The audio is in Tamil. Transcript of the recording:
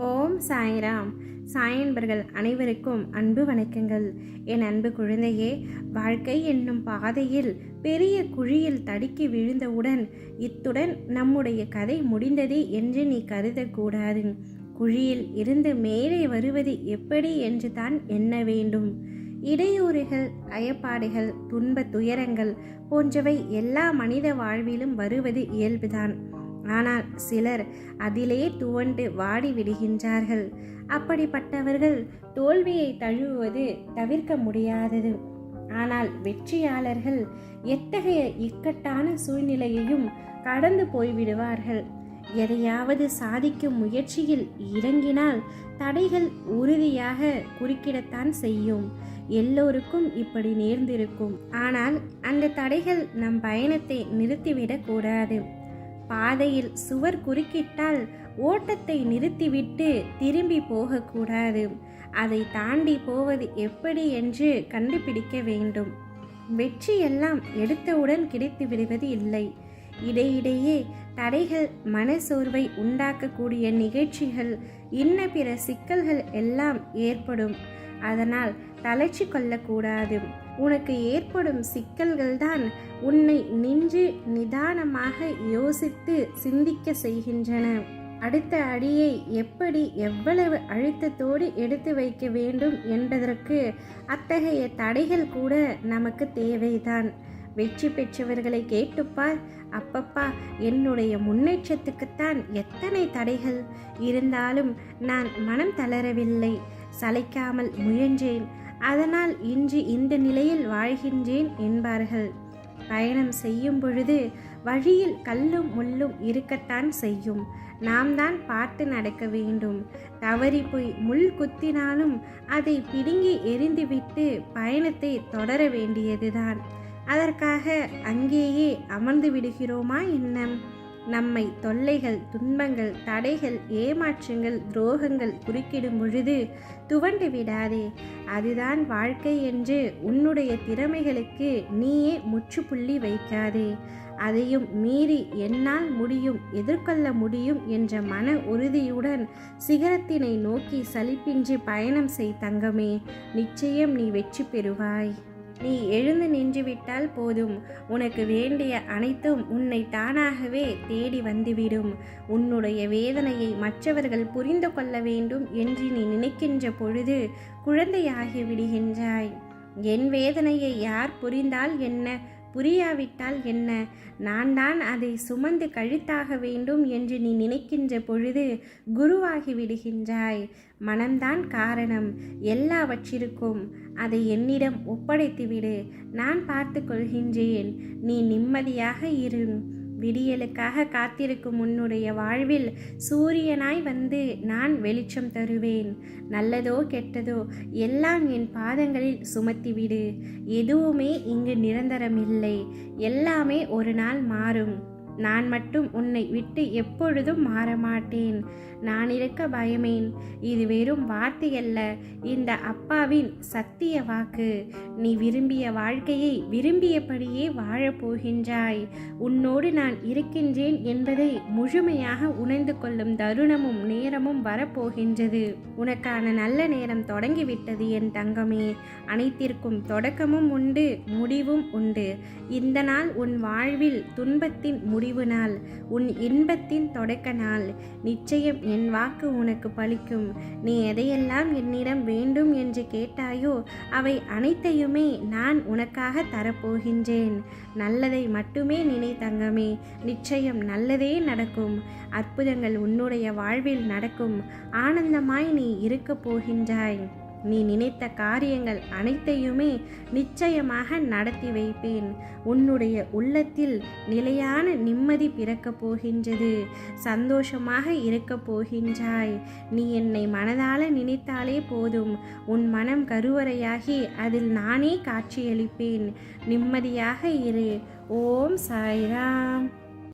ஓம் சாய்ராம். சாயன்பர்கள் அனைவருக்கும் அன்பு வணக்கங்கள். என் அன்பு குழந்தையே, வாழ்க்கை என்னும் பாதையில் பெரிய குழியில் தடுக்கி விழுந்தவுடன் இத்துடன் நம்முடைய கதை முடிந்தது என்று நீ கருதக்கூடாது. குழியில் இருந்து மேலே வருவது எப்படி என்று தான் எண்ண வேண்டும். இடையூறுகள், அயப்பாடுகள், துன்ப துயரங்கள் போன்றவை எல்லா மனித வாழ்விலும் வருவது இயல்புதான். ஆனால் சிலர் அதிலே துவண்டு வாடி விடுகின்றார்கள். அப்படிப்பட்டவர்கள் தோல்வியை தழுவுவது தவிர்க்க முடியாதது. ஆனால் வெற்றியாளர்கள் எத்தகைய இக்கட்டான சூழ்நிலையையும் கடந்து போய்விடுவார்கள். எதையாவது சாதிக்கும் முயற்சியில் இறங்கினால் தடைகள் உறுதியாக குறுக்கிடத்தான் செய்யும். எல்லோருக்கும் இப்படி நேர்ந்திருக்கும். ஆனால் அந்த தடைகள் நம் பயணத்தை நிறுத்திவிடக் கூடாது. பாதையில் சுவர் குறுக்கிட்டால் ஓட்டத்தை நிறுத்திவிட்டு திரும்பி போகக்கூடாது. அதை தாண்டி போவது எப்படி என்று கண்டுபிடிக்க வேண்டும். வெற்றியெல்லாம் எடுத்தவுடன் கிடைத்து விடுவது இல்லை. இடையிடையே தடைகள், மனசோர்வை உண்டாக்கக்கூடிய நிகழ்ச்சிகள், இன்ன பிற சிக்கல்கள் எல்லாம் ஏற்படும். அதனால் தளர்ச்சி கொள்ளக்கூடாது. உனக்கு ஏற்படும் சிக்கல்கள்தான் உன்னை நின்று நிதானமாக யோசித்து சிந்திக்க செய்கின்றன. அடுத்த அடியை எப்படி, எவ்வளவு அழுத்தத்தோடு எடுத்து வைக்க வேண்டும் என்பதற்கு அத்தகைய தடைகள் கூட நமக்கு தேவைதான். வெற்றி பெற்றவர்களை கேட்டுப்பார். அப்பப்பா, என்னுடைய முன்னேற்றத்துக்குத்தான் எத்தனை தடைகள் இருந்தாலும் நான் மனம் தளரவில்லை, சளைக்காமல் முயன்றேன், அதனால் இன்று இந்த நிலையில் வாழ்கின்றேன் என்பார்கள். பயணம் செய்யும் பொழுது வழியில் கல்லும் முள்ளும் இருக்கத்தான் செய்யும். நாம் தான் பார்த்து நடக்க வேண்டும். தவறி போய் முள் குத்தினாலும் அதை பிடுங்கி எறிந்துவிட்டு பயணத்தை தொடர வேண்டியதுதான். அதற்காக அங்கேயே அமர்ந்து விடுகிறோமா என்ன? நம்மை தொல்லைகள், துன்பங்கள், தடைகள், ஏமாற்றங்கள், துரோகங்கள் குறுக்கிடும் பொழுது துவண்டு விடாதே. அதுதான் வாழ்க்கை என்று உன்னுடைய திறமைகளுக்கு நீயே முற்றுப்புள்ளி வைக்காதே. அதையும் மீறி என்னால் முடியும், எதிர்கொள்ள முடியும் என்ற மன உறுதியுடன் சிகரத்தினை நோக்கி சலிப்பின்றி பயணம் செய் தங்கமே. நிச்சயம் நீ வெற்றி பெறுவாய். நீ எழுந்து நின்றுவிட்டால் போதும். உனக்கு வேண்டிய அனைத்தும் உன்னை தானாகவே தேடி வந்துவிடும். உன்னுடைய வேதனையை மற்றவர்கள் புரிந்து கொள்ள வேண்டும் என்று நீ நினைக்கின்ற பொழுது குழந்தையாகி விடுகின்றாய். என் வேதனையை யார் புரிந்தால் என்ன, புரியாவிட்டால் என்ன, நான் தான் அதை சுமந்து கழித்தாக வேண்டும் என்று நீ நினைக்கின்ற பொழுது குருவாகி விடுகின்றாய். மனம்தான் காரணம் எல்லாவற்றிற்கும். அதை என்னிடம் ஒப்படைத்துவிடு, நான் பார்த்து கொள்கின்றேன். நீ நிம்மதியாக இரு. விடியலுக்காக காத்திருக்கும் உன்னுடைய வாழ்வில் சூரியனாய் வந்து நான் வெளிச்சம் தருவேன். நல்லதோ கெட்டதோ எல்லாம் என் பாதங்களில் சுமத்திவிடு. எதுவுமே இங்கு நிரந்தரமில்லை. எல்லாமே ஒரு நாள் மாறும். நான் மட்டும் உன்னை விட்டு எப்பொழுதும் மாறமாட்டேன். நான் இருக்க பயமேன். இது வெறும் வார்த்தையல்ல, இந்த அப்பாவின் சத்திய வாக்கு. நீ விரும்பிய வாழ்க்கையை விரும்பியபடியே வாழப்போகின்றாய். உன்னோடு நான் இருக்கின்றேன் என்பதை முழுமையாக உணர்ந்து கொள்ளும் தருணமும் நேரமும் வரப்போகின்றது. உனக்கான நல்ல நேரம் தொடங்கிவிட்டது என் தங்கமே. அனைத்திற்கும் தொடக்கமும் உண்டு, முடிவும் உண்டு. இந்த நாள் உன் வாழ்வில் துன்பத்தின் முடிவு நாள், உன் இன்பத்தின் தொடக்க நாள். நிச்சயம் என் வாக்கு உனக்கு பலிக்கும். நீ எதையெல்லாம் என்னிடம் வேண்டும் என்று கேட்டாயோ அவை அனைத்தையுமே நான் உனக்காக தரப்போகின்றேன். நல்லதை மட்டுமே நினை தங்கமே. நிச்சயம் நல்லதே நடக்கும். அற்புதங்கள் உன்னுடைய வாழ்வில் நடக்கும். ஆனந்தமாய் நீ இருக்கப் போகின்றாய். நீ நினைத்த காரியங்கள் அனைத்தையுமே நிச்சயமாக நடத்தி வைப்பேன். உன்னுடைய உள்ளத்தில் நிலையான நிம்மதி பிறக்கப் போகின்றது. சந்தோஷமாக இருக்கப் போகின்றாய். நீ என்னை மனதால நினைத்தாலே போதும். உன் மனம் கருவறையாகி அதில் நானே காட்சியளிப்பேன். நிம்மதியாக இரு. ஓம் சாய்ராம்.